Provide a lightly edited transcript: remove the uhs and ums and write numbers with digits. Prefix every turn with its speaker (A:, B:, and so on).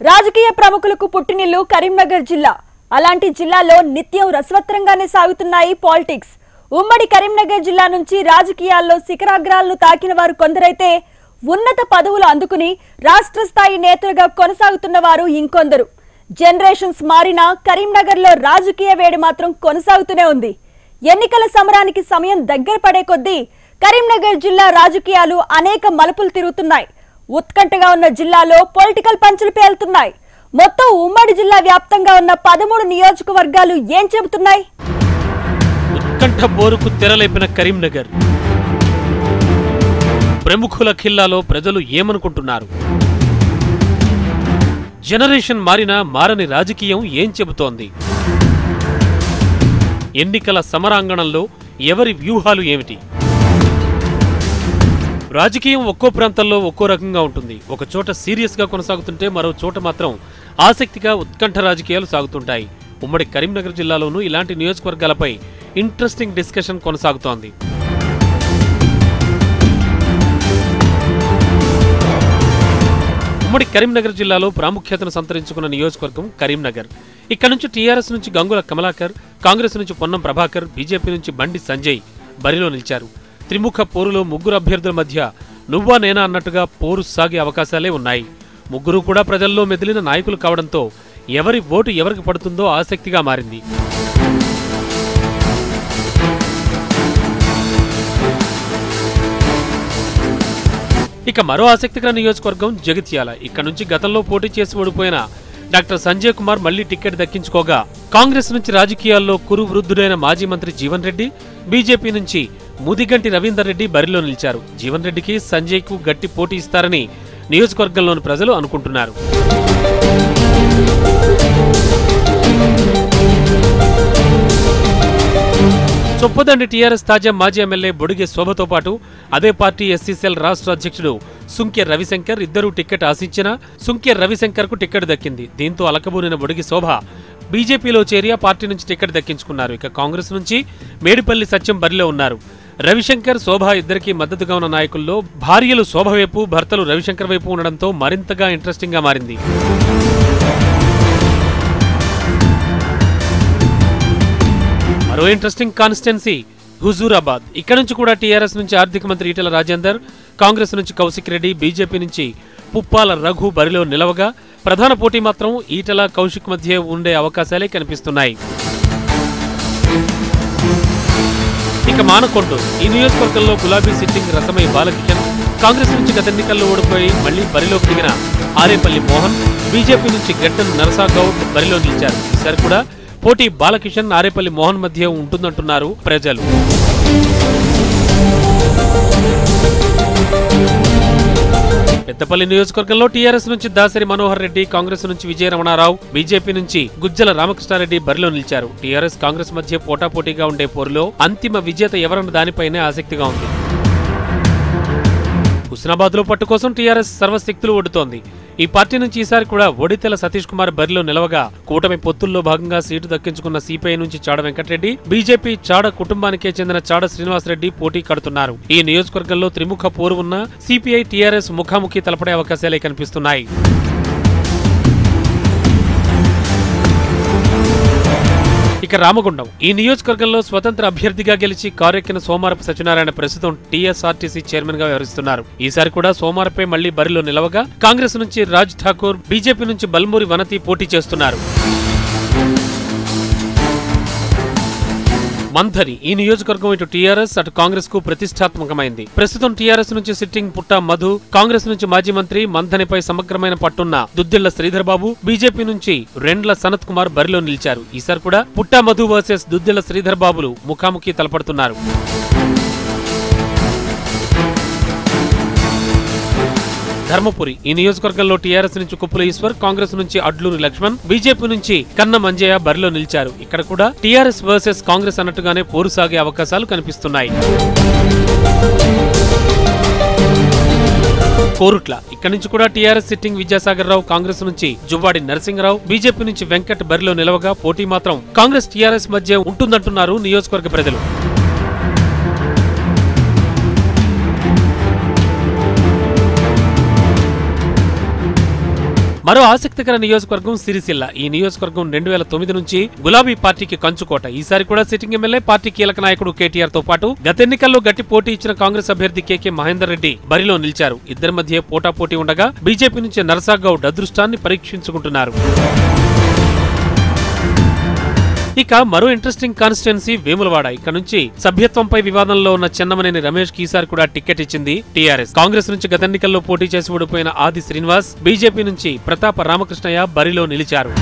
A: రాజకీయ ప్రముఖులకు పుట్టినిల్లు కరీంనగర్ జిల్లా. అలాంటి జిల్లాలో నిత్యం రసవత్రంగానే సాగుతున్నాయి పాలిటిక్స్. ఉమ్మడి కరీంనగర్ జిల్లా నుంచి రాజకీయాల్లో శిఖరాగ్రాలను తాకిన వారు కొందరైతే ఉన్నత పదవులు అందుకుని రాష్ట్ర స్థాయి నేతలుగా కొనసాగుతున్న వారు ఇంకొందరు. జనరేషన్స్ మారినా కరీంనగర్లో రాజకీయ వేడి మాత్రం కొనసాగుతూనే ఉంది. ఎన్నికల సమరానికి సమయం దగ్గర పడే కొద్దీ కరీంనగర్ జిల్లా రాజకీయాలు అనేక మలుపులు తిరుగుతున్నాయి. ఉత్కంఠగా ఉన్న జిల్లాలో పొలిటికల్ పంచులు పేలుతున్నాయి. మొత్తం ఉమ్మడి జిల్లా వ్యాప్తంగా ఉన్న 13 నియోజకవర్గాలు ఏం చెబుతున్నాయి?
B: ఉత్కంఠ బోరుకు తెరలేపిన కరీంనగర్. ప్రముఖుల ఖిల్లాలో ప్రజలు ఏమనుకుంటున్నారు? జనరేషన్ మారినా మారని రాజకీయం ఏం చెబుతోంది? ఎన్నికల సమరాంగణంలో ఎవరి వ్యూహాలు ఏమిటి? రాజకీయం ఒక్కో ప్రాంతంలో ఒక్కో రకంగా ఉంటుంది. ఒక చోట సీరియస్గా కొనసాగుతుంటే మరో చోట మాత్రం ఆసక్తిగా ఉత్కంఠ రాజకీయాలు సాగుతుంటాయి. ఉమ్మడి కరీంనగర్ జిల్లాలోనూ ఇలాంటి నియోజకవర్గాలపై ఇంట్రెస్టింగ్ డిస్కషన్ కొనసాగుతోంది. ఉమ్మడి కరీంనగర్ జిల్లాలో ప్రాముఖ్యతను సంతరించుకున్న నియోజకవర్గం కరీంనగర్. ఇక్కడ నుంచి టీఆర్ఎస్ నుంచి గంగుల కమలాకర్, కాంగ్రెస్ నుంచి పొన్నం ప్రభాకర్, బీజేపీ నుంచి బండి సంజయ్ బరిలో నిలిచారు. త్రిముఖ పోరులో ముగ్గురు అభ్యర్థుల మధ్య నువ్వా నేనా అన్నట్టుగా పోరు సాగే అవకాశాలే ఉన్నాయి. ముగ్గురు కూడా ప్రజల్లో మెదిలిన నాయకులు కావడంతో ఎవరి ఓటు ఎవరికి పడుతుందో ఆసక్తిగా మారింది. ఇక మరో ఆసక్తికర నియోజకవర్గం జగిత్యాల. ఇక్కడ నుంచి గతంలో పోటీ చేసి ఓడిపోయిన డాక్టర్ సంజయ్ కుమార్ మళ్లీ టికెట్ దక్కించుకోగా, కాంగ్రెస్ నుంచి రాజకీయాల్లో కురు వృద్ధుడైన మాజీ మంత్రి జీవన్ రెడ్డి, బీజేపీ నుంచి ముదిగంటి రవీందర్ రెడ్డి బరిలో నిలిచారు. జీవన్ రెడ్డికి సంజయ్ కు గట్టి పోటీ ఇస్తారని నియోజకవర్గంలోని ప్రజలు అనుకుంటున్నారు. చొప్పదండి టీఆర్ఎస్ తాజా మాజీ ఎమ్మెల్యే బొడిగె శోభతో పాటు అదే పార్టీ ఎస్సీసీఎల్ రాష్ట్ర అధ్యక్షుడు సుంకె రవిశంకర్ ఇద్దరూ టికెట్ ఆశించినా సుంకె రవిశంకర్ కు టికెట్ దక్కింది. దీంతో అలకబూనిన బొడిగె శోభ బీజేపీలో చేరి ఆ పార్టీ నుంచి టికెట్ దక్కించుకున్నారు. ఇక కాంగ్రెస్ నుంచి మేడిపల్లి సత్యం బరిలో ఉన్నారు. రవిశంకర్, శోభ ఇద్దరికీ మద్దతుగా ఉన్న నాయకుల్లో భార్యలు శోభ వైపు, భర్తలు రవిశంకర్ వైపు ఉండడంతో మరింతగా ఇంట్రెస్టింగ్ గా మారింది. మరో ఇంట్రెస్టింగ్ కాన్స్టిట్యున్సీ హుజూరాబాద్. ఇక్కడ నుంచి కూడా టీఆర్ఎస్ నుంచి ఆర్థిక మంత్రి ఈటెల రాజేందర్, కాంగ్రెస్ నుంచి కౌశిక్ రెడ్డి, బీజేపీ నుంచి పుప్పాల రఘు బరిలో నిలవగా, ప్రధాన పోటీ మాత్రం ఈటెల కౌశిక్ మధ్య ఉండే అవకాశాలే కనిపిస్తున్నాయి. ఇక మానకొండ. ఈ నియోజకవర్గంలో గులాబీ సిట్టింగ్ రసమై బాలకిషన్, కాంగ్రెస్ నుంచి గత ఎన్నికల్లో ఓడిపోయి మళ్లీ బరిలోకి దిగిన ఆరేపల్లి మోహన్, బీజేపీ నుంచి గడ్డన్ నరసాగౌడ్ బరిలో నిలిచారు. ఈసారి కూడా పోటీ బాలకిషన్, ఆరేపల్లి మోహన్ మధ్య ఉంటుందంటున్నారు ప్రజలు. పెద్దపల్లి నియోజకవర్గంలో టీఆర్ఎస్ నుంచి దాసరి మనోహర్ రెడ్డి, కాంగ్రెస్ నుంచి విజయ రమణారావు, బీజేపీ నుంచి గుజ్జల రామకృష్ణారెడ్డి బరిలో నిలిచారు. టీఆర్ఎస్ కాంగ్రెస్ మధ్య పోటాపోటీగా ఉండే పోరులో అంతిమ విజేత ఎవరన్న దానిపైనే ఆసక్తిగా ఉంది. హుస్నాబాద్ లో పట్టు కోసం టీఆర్ఎస్ సర్వశక్తులు ఒడ్డుతోంది. ఈ పార్టీ నుంచి ఈసారి కూడా ఒడితెల సతీష్ కుమార్ బరిలో నిలవగా, కూటమి పొత్తుల్లో భాగంగా సీటు దక్కించుకున్న సిపిఐ నుంచి చాడ వెంకటరెడ్డి, బీజేపీ చాడ కుటుంబానికే చెందిన చాడ శ్రీనివాసరెడ్డి పోటీ కడుతున్నారు. ఈ నియోజకవర్గంలో త్రిముఖ పోరు ఉన్న సిపిఐ టీఆర్ఎస్ ముఖాముఖి తలపడే అవకాశాలే కనిపిస్తున్నాయి. ఇక రామగుండం. ఈ నియోజకవర్గంలో స్వతంత్ర అభ్యర్థిగా గెలిచి కారెక్కిన సోమారపు సత్యనారాయణ ప్రస్తుతం టీఎస్ఆర్టీసీ చైర్మన్ గా వ్యవహరిస్తున్నారు. ఈసారి కూడా సోమారపై మళ్లీ బరిలో నిలవగా, కాంగ్రెస్ నుంచి రాజ్ ఠాకూర్, బీజేపీ నుంచి బల్మూరి వనతి పోటీ చేస్తున్నారు. మంథని. ఈ నియోజకవర్గం ఇటు టీఆర్ఎస్ అటు కాంగ్రెస్ కు ప్రతిష్టాత్మకమైంది. ప్రస్తుతం టీఆర్ఎస్ నుంచి సిట్టింగ్ పుట్టా మధు, కాంగ్రెస్ నుంచి మాజీ మంత్రి మంథనిపై సమగ్రమైన పట్టున్న దుద్దిళ్ల శ్రీధర్ బాబు, బీజేపీ నుంచి రెండ్ల సనత్ కుమార్ బరిలో నిలిచారు. ఈసారి కూడా పుట్టా మధు వర్సెస్ దుద్దిళ్ల శ్రీధర్ బాబులు ముఖాముఖి తలపడుతున్నారు. ధర్మపురి. ఈ నియోజకవర్గంలో టీఆర్ఎస్ నుంచి కుప్పుల ఈశ్వర్, కాంగ్రెస్ నుంచి అడ్లూరి లక్ష్మణ్, బీజేపీ నుంచి కన్న మంజయ్య బరిలో నిలిచారు. ఇక్కడ కూడా టీఆర్ఎస్ వర్సెస్ కాంగ్రెస్ అన్నట్టుగానే పోరు సాగే అవకాశాలు కనిపిస్తున్నాయి. కోరుట్ల. ఇక్కడ నుంచి కూడా టీఆర్ఎస్ సిట్టింగ్ విద్యాసాగర్ రావు, కాంగ్రెస్ నుంచి జువ్వాడి నరసింహరావు, బీజేపీ నుంచి వెంకట్ బరిలో నిలవగా, పోటీ మాత్రం కాంగ్రెస్ టీఆర్ఎస్ మధ్య ఉంటుందంటున్నారు నియోజకవర్గ ప్రజలు. మరో ఆసక్తికర నియోజకవర్గం సిరిసిల్ల. ఈ నియోజకవర్గం 2009 నుంచి గులాబీ పార్టీకి కంచుకోట. ఈసారి కూడా సిట్టింగ్ ఎమ్మెల్యే, పార్టీ కీలక నాయకుడు కేటీఆర్ తో పాటు గత ఎన్నికల్లో గట్టి పోటీ ఇచ్చిన కాంగ్రెస్ అభ్యర్థి కేకే మహేందర్ రెడ్డి బరిలో నిలిచారు. ఇద్దరి మధ్య పోటాపోటీ ఉండగా బీజేపీ నుంచి నరసాగౌడ్ అదృష్టాన్ని పరీక్షించుకుంటున్నారు. ఇక మరో ఇంట్రెస్టింగ్ కాన్స్టిట్యున్సీ వేములవాడ. ఇక్కడ నుంచి సభ్యత్వంపై వివాదంలో ఉన్న చెన్నమనేని రమేష్ కి ఈసారి కూడా టికెట్ ఇచ్చింది టీఆర్ఎస్. కాంగ్రెస్ నుంచి గత ఎన్నికల్లో పోటీ చేసి ఓడిపోయిన ఆది శ్రీనివాస్, బీజేపీ నుంచి ప్రతాప రామకృష్ణయ్య బరిలో నిలిచారు.